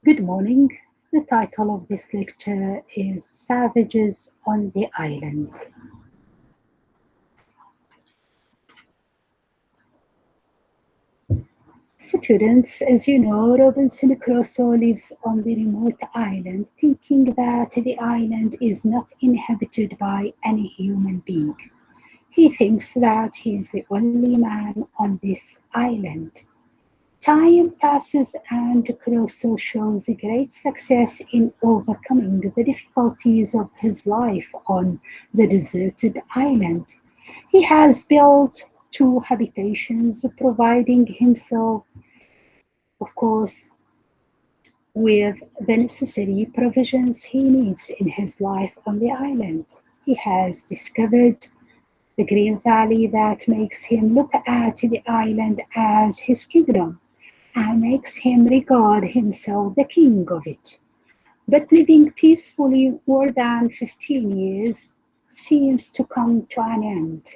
Good morning. The title of this lecture is Savages on the Island. Students, as you know, Robinson Crusoe lives on the remote island, thinking that the island is not inhabited by any human being. He thinks that he is the only man on this island. Time passes and Crusoe shows great success in overcoming the difficulties of his life on the deserted island. He has built two habitations, providing himself, of course, with the necessary provisions he needs in his life on the island. He has discovered the green valley that makes him look at the island as his kingdom and makes him regard himself the king of it. But living peacefully more than 15 years seems to come to an end.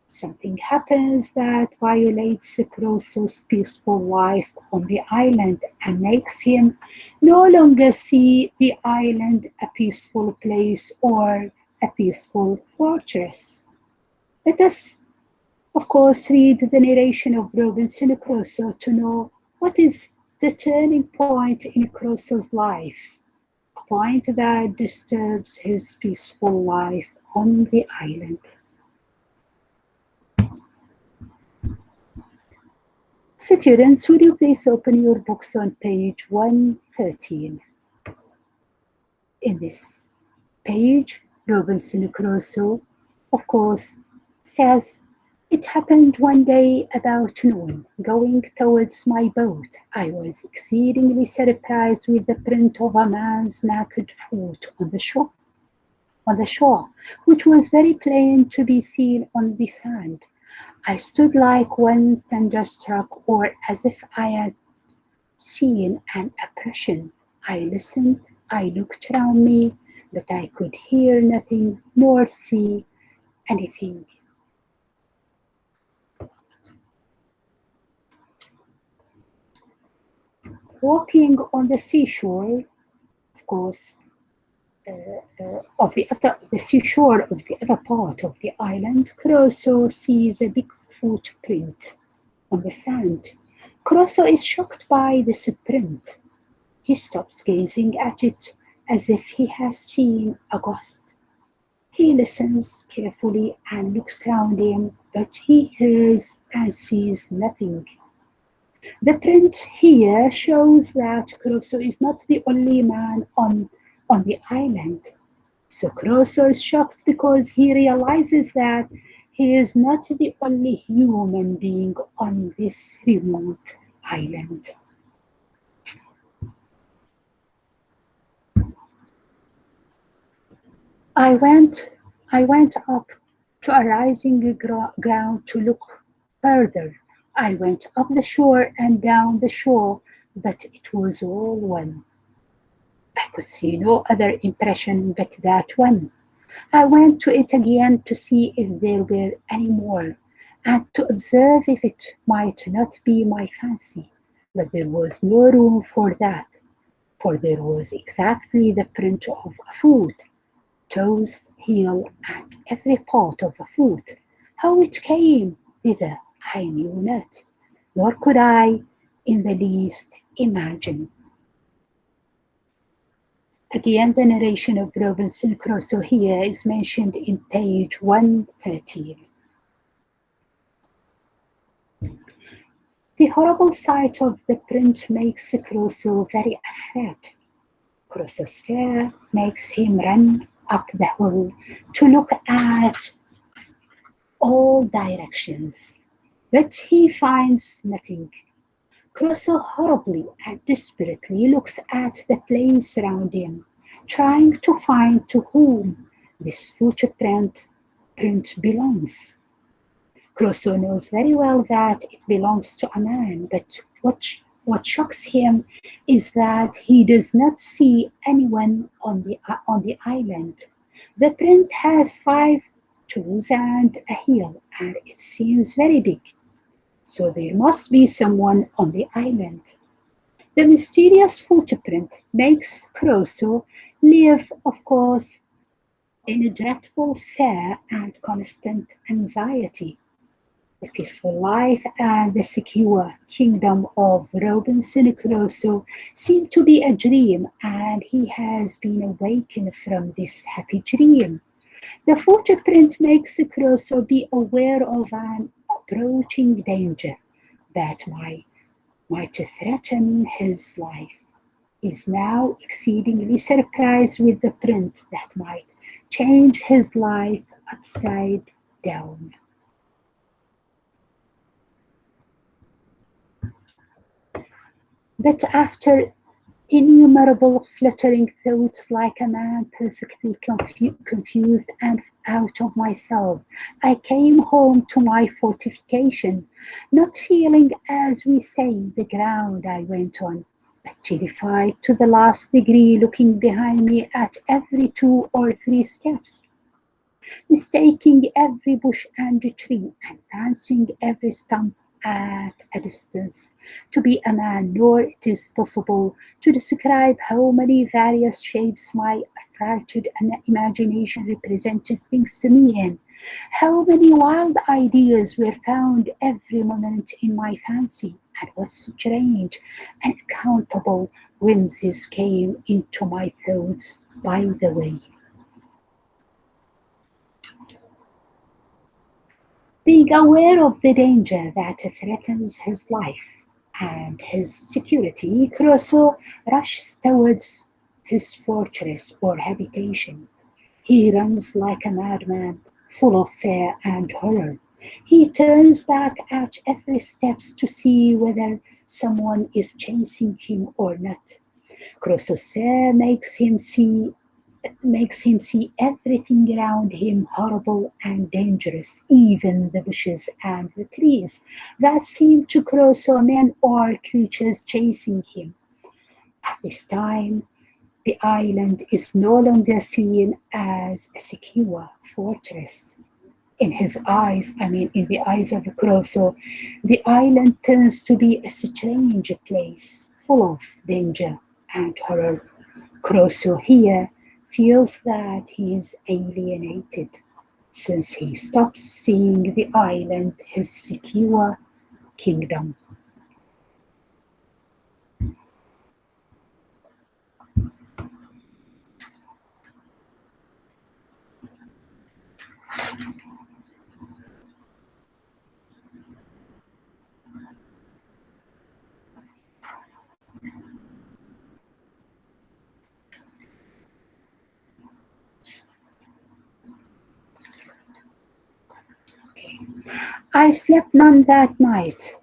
Something happens that violates Crusoe's peaceful life on the island and makes him no longer see the island a peaceful place or a peaceful fortress. Let us, of course, read the narration of Robinson Crusoe to know what is the turning point in Crusoe's life, a point that disturbs his peaceful life on the island. Students, would you please open your books on page 113? In this page, Robinson Crusoe, of course, says, "It happened one day about noon, going towards my boat. I was exceedingly surprised with the print of a man's naked foot on the shore, which was very plain to be seen on the sand. I stood like one thunderstruck, or as if I had seen an apparition. I listened, I looked round me, but I could hear nothing nor see anything. Walking on the seashore, of course, the seashore of the other part of the island, Crusoe sees a big footprint on the sand. Crusoe is shocked by this print. He stops gazing at it as if he has seen a ghost. He listens carefully and looks round him, but he hears and sees nothing. The print here shows that Crusoe is not the only man on the island. So Crusoe is shocked because he realizes that he is not the only human being on this remote island. I went, I went up to a rising ground to look further. I went up the shore and down the shore, but it was all one. I could see no other impression but that one. I went to it again to see if there were any more, and to observe if it might not be my fancy. But there was no room for that, for there was exactly the print of a foot, toes, heel, and every part of a foot. How it came thither I knew not, nor could I in the least imagine. Again, the narration of Robinson Crusoe here is mentioned in page 113. The horrible sight of the print makes Crusoe very afraid. Crusoe's fear makes him run up the hill to look at all directions, but he finds nothing. Crusoe horribly and desperately looks at the place around him, trying to find to whom this footprint belongs. Crusoe knows very well that it belongs to a man, but what shocks him is that he does not see anyone on the island. The print has 5 toes and a heel, and it seems very big. So there must be someone on the island. The mysterious footprint makes Crusoe live, of course, in a dreadful fear and constant anxiety. The peaceful life and the secure kingdom of Robinson Crusoe seem to be a dream, and he has been awakened from this happy dream. The footprint makes Crusoe be aware of an approaching danger that might threaten his life. He is now exceedingly surprised with the print that might change his life upside down. But after innumerable fluttering thoughts, like a man perfectly confused and out of myself, I came home to my fortification, not feeling, as we say, the ground I went on, but terrified to the last degree, looking behind me at every 2 or 3 steps, mistaking every bush and tree, and fancying every stump at a distance to be a man, nor it is possible to describe how many various shapes my affrighted imagination represented things to me in, how many wild ideas were found every moment in my fancy, and what strange, unaccountable whimsies came into my thoughts by the way. Being aware of the danger that threatens his life and his security, Crusoe rushes towards his fortress or habitation. He runs like a madman, full of fear and horror. He turns back at every step to see whether someone is chasing him or not. Crusoe's fear makes him see everything around him horrible and dangerous, even the bushes and the trees that seem to Crusoe men or creatures chasing him. At this time, the island is no longer seen as a secure fortress. In his eyes, in the eyes of Crusoe, the island turns to be a strange place full of danger and horror. Crusoe here feels that he is alienated, since he stops seeing the island his secure kingdom. I slept none that night.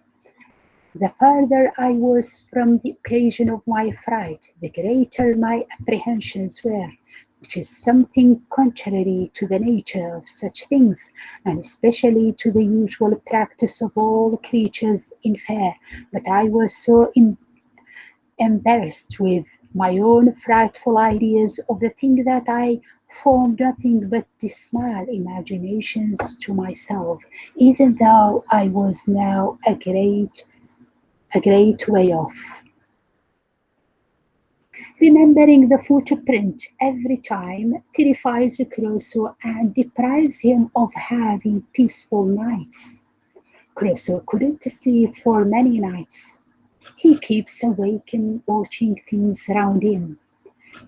The farther I was from the occasion of my fright, the greater my apprehensions were, which is something contrary to the nature of such things, and especially to the usual practice of all creatures in fear. But I was so embarrassed with my own frightful ideas of the thing that I formed nothing but dismal imaginations to myself, even though I was now a great way off. Remembering the footprint every time terrifies Crusoe and deprives him of having peaceful nights. Crusoe couldn't sleep for many nights. He keeps awake and watching things round him.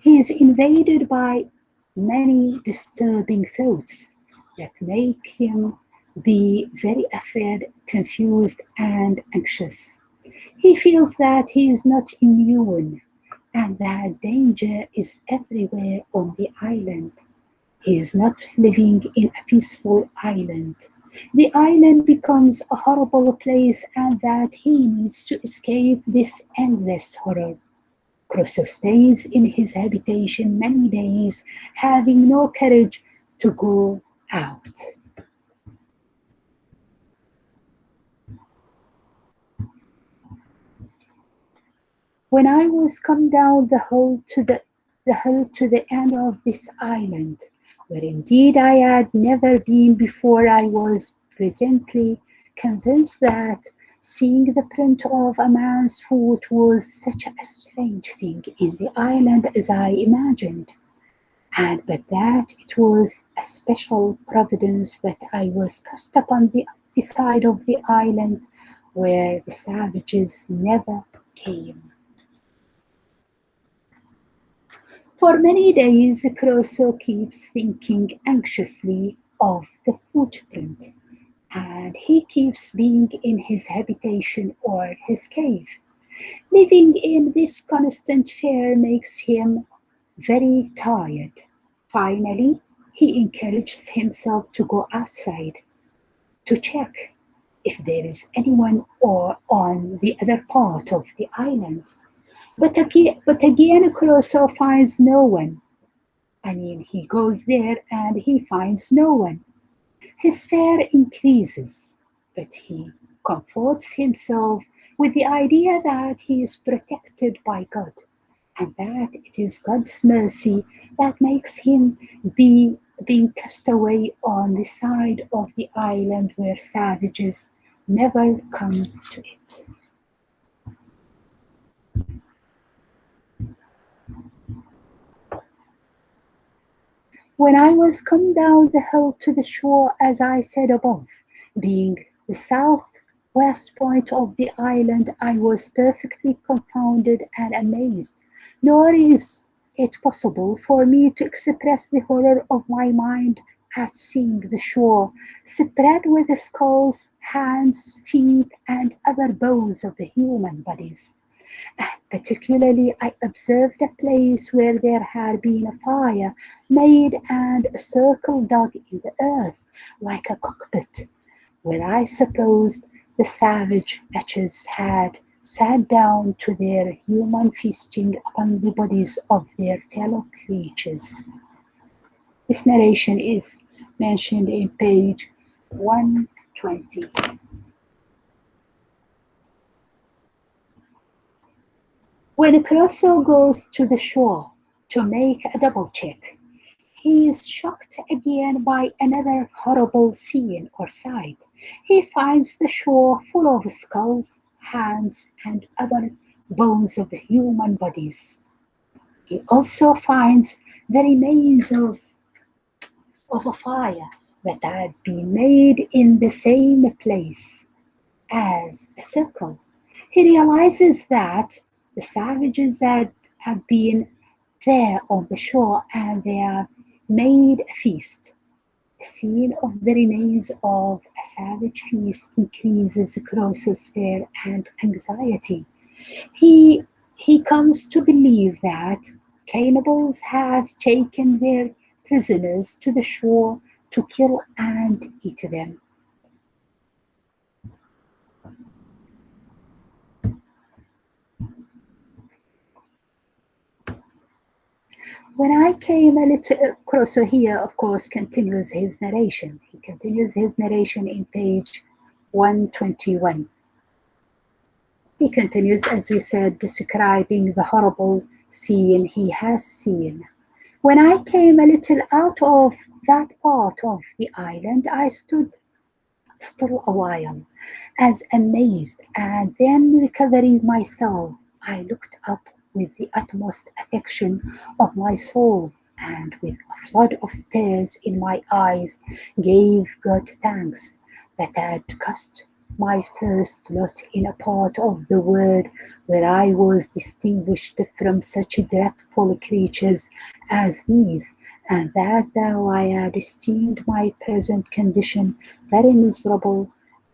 He is invaded by many disturbing thoughts that make him be very afraid, confused, and anxious. He feels that he is not immune and that danger is everywhere on the island. He is not living in a peaceful island. The island becomes a horrible place and that he needs to escape this endless horror. Crusoe stays in his habitation many days, having no courage to go out. When I was come down the hill to the end of this island, where indeed I had never been before, I was presently convinced that Seeing the print of a man's foot was such a strange thing in the island as I imagined, and but that it was a special providence that I was cast upon the side of the island where the savages never came. For many days, Crusoe keeps thinking anxiously of the footprint, and he keeps being in his habitation or his cave. Living in this constant fear makes him very tired. Finally, he encourages himself to go outside to check if there is anyone or on the other part of the island. But again, Crusoe finds no one. He goes there and he finds no one. His fear increases, but he comforts himself with the idea that he is protected by God and that it is God's mercy that makes him be being cast away on the side of the island where savages never come to it. When I was come down the hill to the shore, as I said above, being the southwest point of the island, I was perfectly confounded and amazed, nor is it possible for me to express the horror of my mind at seeing the shore spread with the skulls, hands, feet, and other bones of the human bodies. Particularly, I observed a place where there had been a fire made and a circle dug in the earth, like a cockpit, where I supposed the savage wretches had sat down to their human feasting upon the bodies of their fellow creatures. This narration is mentioned in page 120. When Crusoe goes to the shore to make a double check, he is shocked again by another horrible scene or sight. He finds the shore full of skulls, hands, and other bones of human bodies. He also finds the remains of a fire that had been made in the same place as a circle. He realizes that the savages have been there on the shore and they have made a feast. The scene of the remains of a savage feast increases Crusoe's fear and anxiety. He, he comes to believe that cannibals have taken their prisoners to the shore to kill and eat them. When I came a little closer here, of course, continues his narration. He continues his narration in page 121. He continues, as we said, describing the horrible scene he has seen. When I came a little out of that part of the island, I stood still a while, as amazed, and then recovering myself, I looked up with the utmost affection of my soul, and with a flood of tears in my eyes, gave God thanks that I had cast my first lot in a part of the world where I was distinguished from such dreadful creatures as these, and that thou I had esteemed my present condition very miserable,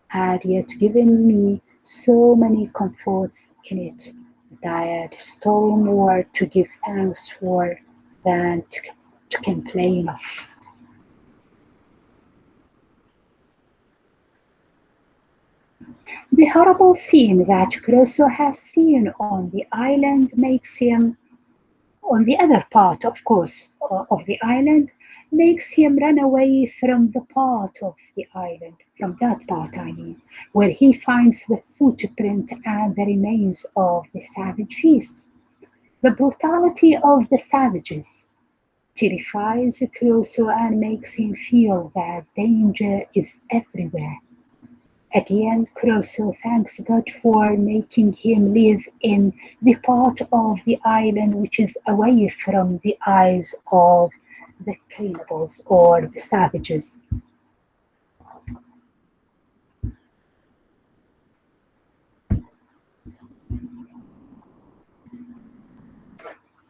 had yet given me so many comforts in it that I had still more to give thanks for than to complain of. The horrible scene that Crusoe has seen on the island makes him, on the other part, of course, of the island, makes him run away from the part of the island, from that part, where he finds the footprint and the remains of the savage feast. The brutality of the savages terrifies Crusoe and makes him feel that danger is everywhere. Again, Crusoe thanks God for making him live in the part of the island which is away from the eyes of the cannibals or the savages.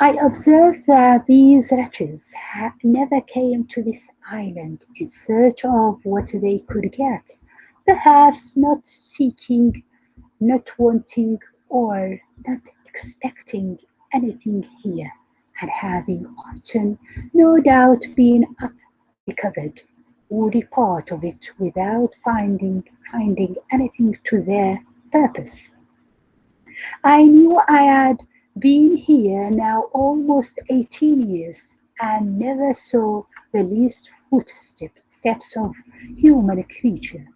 I observed that these wretches never came to this island in search of what they could get, perhaps not seeking, not wanting, or not expecting anything here, and having often, no doubt, been up the covered, woody part of it without finding anything to their purpose. I knew I had been here now almost 18 years and never saw the least footsteps of human creature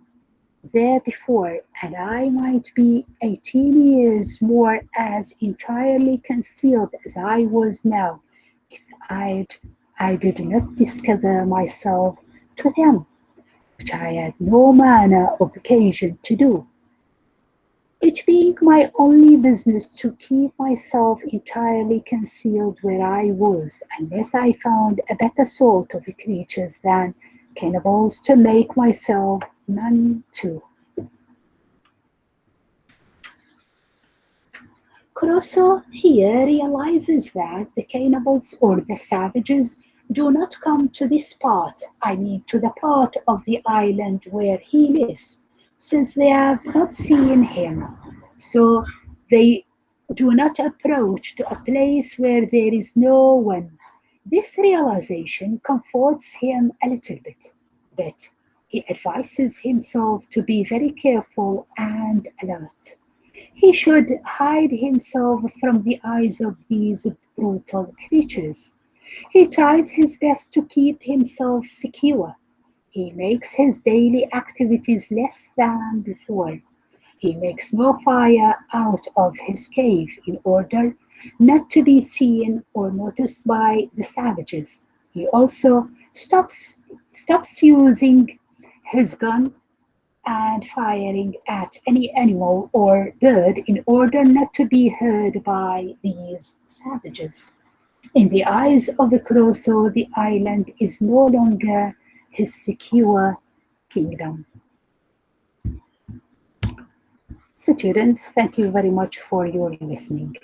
there before, and I might be 18 years more as entirely concealed as I was now if I did not discover myself to them, which I had no manner of occasion to do. It being my only business to keep myself entirely concealed where I was, unless I found a better sort of creatures than cannibals to make myself known to. Crusoe here realizes that the cannibals or the savages do not come to this part, I mean to the part of the island where he lives, since they have not seen him. So they do not approach to a place where there is no one. This realization comforts him a little bit, but he advises himself to be very careful and alert. He should hide himself from the eyes of these brutal creatures. He tries his best to keep himself secure. He makes his daily activities less than before. He makes no fire out of his cave in order not to be seen or noticed by the savages. He also stops using his gun and firing at any animal or bird in order not to be heard by these savages. In the eyes of the Crusoe, the island is no longer his secure kingdom. Students, thank you very much for your listening.